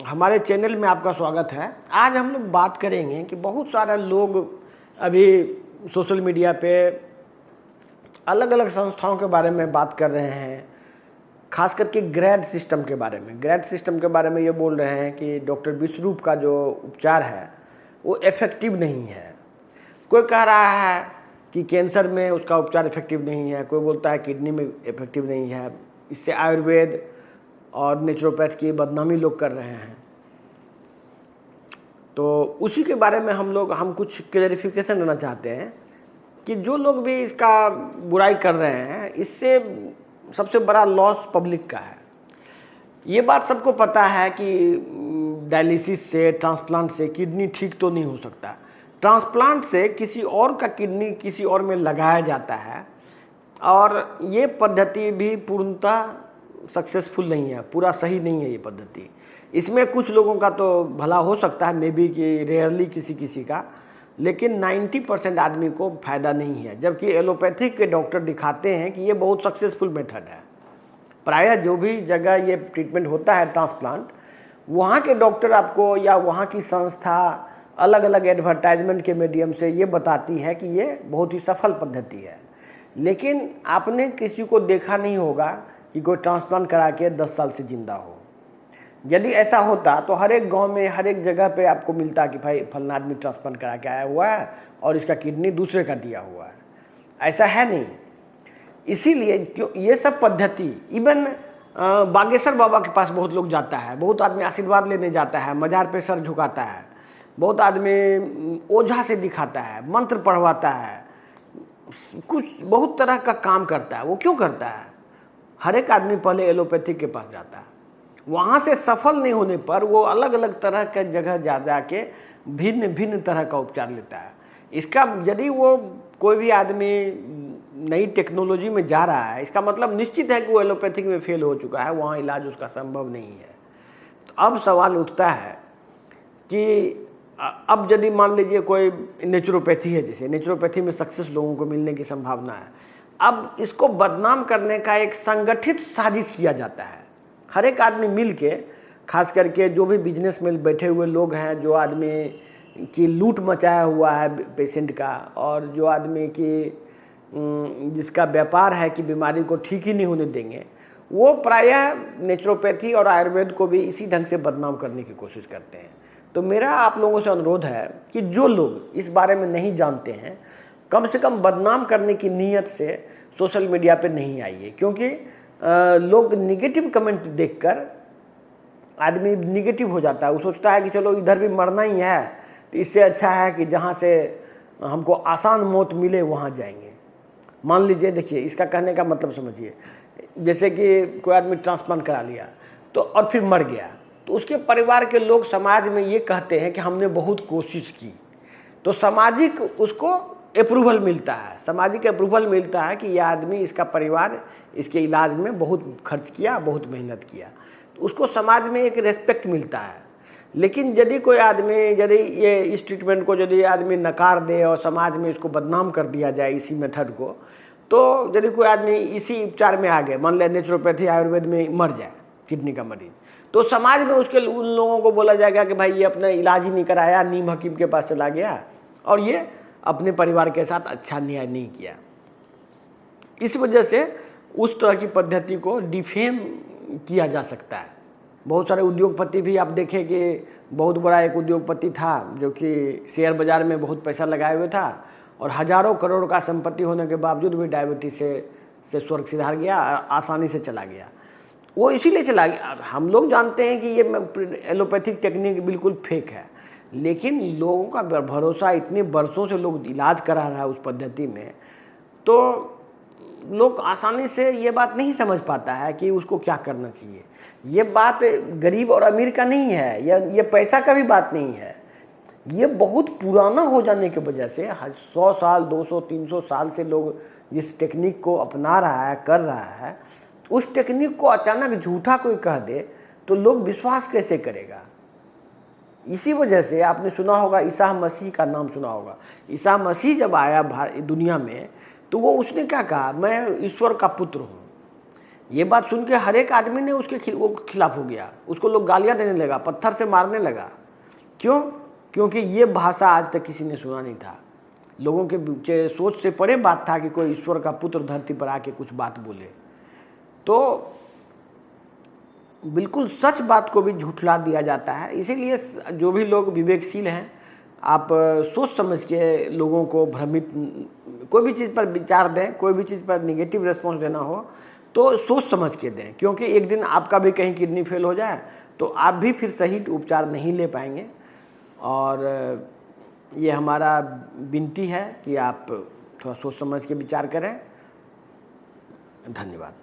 हमारे चैनल में आपका स्वागत है। आज हम लोग बात करेंगे कि बहुत सारे लोग अभी सोशल मीडिया पे अलग अलग संस्थाओं के बारे में बात कर रहे हैं, खास करके ग्रेड सिस्टम के बारे में। ग्रेड सिस्टम के बारे में ये बोल रहे हैं कि डॉक्टर विश्वरूप का जो उपचार है वो इफ़ेक्टिव नहीं है। कोई कह रहा है कि कैंसर में उसका उपचार इफ़ेक्टिव नहीं है, कोई बोलता है किडनी में इफ़ेक्टिव नहीं है। इससे आयुर्वेद और नेचुरोपैथ की बदनामी लोग कर रहे हैं। तो उसी के बारे में हम कुछ क्लैरिफिकेशन देना चाहते हैं कि जो लोग भी इसका बुराई कर रहे हैं, इससे सबसे बड़ा लॉस पब्लिक का है। ये बात सबको पता है कि डायलिसिस से, ट्रांसप्लांट से किडनी ठीक तो नहीं हो सकता। ट्रांसप्लांट से किसी और का किडनी किसी और में लगाया जाता है और ये पद्धति भी पूर्णतः सक्सेसफुल नहीं है, पूरा सही नहीं है ये पद्धति। इसमें कुछ लोगों का तो भला हो सकता है, मे बी कि रेयरली किसी का, लेकिन 90% आदमी को फ़ायदा नहीं है। जबकि एलोपैथिक के डॉक्टर दिखाते हैं कि ये बहुत सक्सेसफुल मेथड है। प्रायः जो भी जगह ये ट्रीटमेंट होता है ट्रांसप्लांट, वहाँ के डॉक्टर आपको या वहाँ की संस्था अलग अलग एडवर्टाइजमेंट के मीडियम से ये बताती है कि ये बहुत ही सफल पद्धति है। लेकिन आपने किसी को देखा नहीं होगा कि कोई ट्रांसप्लांट करा के 10 साल से ज़िंदा हो। यदि ऐसा होता तो हर एक गांव में, हर एक जगह पे आपको मिलता कि भाई फलाना आदमी ट्रांसप्लांट करा के आया हुआ है और इसका किडनी दूसरे का दिया हुआ है। ऐसा है नहीं। इसीलिए क्यों ये सब पद्धति, इवन बागेश्वर बाबा के पास बहुत लोग जाता है, बहुत आदमी आशीर्वाद लेने जाता है, मजार पे सर झुकाता है, बहुत आदमी ओझा से दिखाता है, मंत्र पढ़वाता है, कुछ बहुत तरह का काम करता है। वो क्यों करता है? हर एक आदमी पहले एलोपैथिक के पास जाता है, वहाँ से सफल नहीं होने पर वो अलग अलग तरह के जगह जा के भिन्न भिन्न तरह का उपचार लेता है। इसका यदि वो कोई भी आदमी नई टेक्नोलॉजी में जा रहा है, इसका मतलब निश्चित है कि वो एलोपैथिक में फेल हो चुका है, वहाँ इलाज उसका संभव नहीं है। तो अब सवाल उठता है कि अब यदि मान लीजिए कोई नेचुरोपैथी है, जैसे नेचुरोपैथी में सक्सेस लोगों को मिलने की संभावना है, अब इसको बदनाम करने का एक संगठित साजिश किया जाता है। हर एक आदमी मिल के, खास करके जो भी बिजनेस में बैठे हुए लोग हैं, जो आदमी की लूट मचाया हुआ है पेशेंट का, और जो आदमी की जिसका व्यापार है कि बीमारी को ठीक ही नहीं होने देंगे, वो प्रायः नेचुरोपैथी और आयुर्वेद को भी इसी ढंग से बदनाम करने की कोशिश करते हैं। तो मेरा आप लोगों से अनुरोध है कि जो लोग इस बारे में नहीं जानते हैं, कम से कम बदनाम करने की नीयत से सोशल मीडिया पे नहीं आइए, क्योंकि लोग निगेटिव कमेंट देखकर आदमी निगेटिव हो जाता है। वो सोचता है कि चलो इधर भी मरना ही है, तो इससे अच्छा है कि जहाँ से हमको आसान मौत मिले वहाँ जाएंगे। मान लीजिए, देखिए इसका कहने का मतलब समझिए, जैसे कि कोई आदमी ट्रांसप्लांट करा लिया तो और फिर मर गया, तो उसके परिवार के लोग समाज में ये कहते हैं कि हमने बहुत कोशिश की, तो सामाजिक उसको अप्रूवल मिलता है, सामाजिक अप्रूवल मिलता है कि यह आदमी, इसका परिवार इसके इलाज में बहुत खर्च किया, बहुत मेहनत किया, तो उसको समाज में एक रेस्पेक्ट मिलता है। लेकिन यदि कोई आदमी, यदि ये इस ट्रीटमेंट को यदि आदमी नकार दे और समाज में इसको बदनाम कर दिया जाए इसी मेथड को, तो यदि कोई आदमी इसी उपचार में आ गए, मान लें नेचुरोपैथी आयुर्वेद में मर जाए किडनी का मरीज, तो समाज में उसके उन लोगों को बोला जाएगा कि भाई ये अपना इलाज ही नहीं कराया, नीम हकीम के पास चला गया और ये अपने परिवार के साथ अच्छा न्याय नहीं किया। इस वजह से उस तरह की पद्धति को डिफेम किया जा सकता है। बहुत सारे उद्योगपति भी आप देखें कि बहुत बड़ा एक उद्योगपति था जो कि शेयर बाज़ार में बहुत पैसा लगाए हुए था और हज़ारों करोड़ का संपत्ति होने के बावजूद भी डायबिटीज से स्वर्ग सिधार गया, आसानी से चला गया। वो इसीलिए चला गया। हम लोग जानते हैं कि ये एलोपैथिक टेक्निक बिल्कुल फेक है, लेकिन लोगों का भरोसा, इतने वर्षों से लोग इलाज करा रहा है उस पद्धति में, तो लोग आसानी से ये बात नहीं समझ पाता है कि उसको क्या करना चाहिए। ये बात गरीब और अमीर का नहीं है, ये पैसा का भी बात नहीं है। ये बहुत पुराना हो जाने की वजह से 100 साल, 200, 300 साल से लोग जिस टेक्निक को अपना रहा है, कर रहा है, उस टेक्निक को अचानक झूठा कोई कह दे तो लोग विश्वास कैसे करेगा। इसी वजह से आपने सुना होगा, ईसा मसीह का नाम सुना होगा। ईसा मसीह जब आया दुनिया में, तो वो उसने क्या कहा, मैं ईश्वर का पुत्र हूँ। ये बात सुन के हर एक आदमी ने उसके वो खिलाफ हो गया, उसको लोग गालियां देने लगा, पत्थर से मारने लगा। क्यों? क्योंकि ये भाषा आज तक किसी ने सुना नहीं था। लोगों के सोच से परे बात था कि कोई ईश्वर का पुत्र धरती पर आके कुछ बात बोले। तो बिल्कुल सच बात को भी झुठला दिया जाता है। इसीलिए जो भी लोग विवेकशील हैं, आप सोच समझ के लोगों को भ्रमित, कोई भी चीज़ पर विचार दें, कोई भी चीज़ पर निगेटिव रिस्पॉन्स देना हो तो सोच समझ के दें, क्योंकि एक दिन आपका भी कहीं किडनी फेल हो जाए तो आप भी फिर सही उपचार नहीं ले पाएंगे। और ये हमारा विनती है कि आप थोड़ा सोच समझ के विचार करें। धन्यवाद।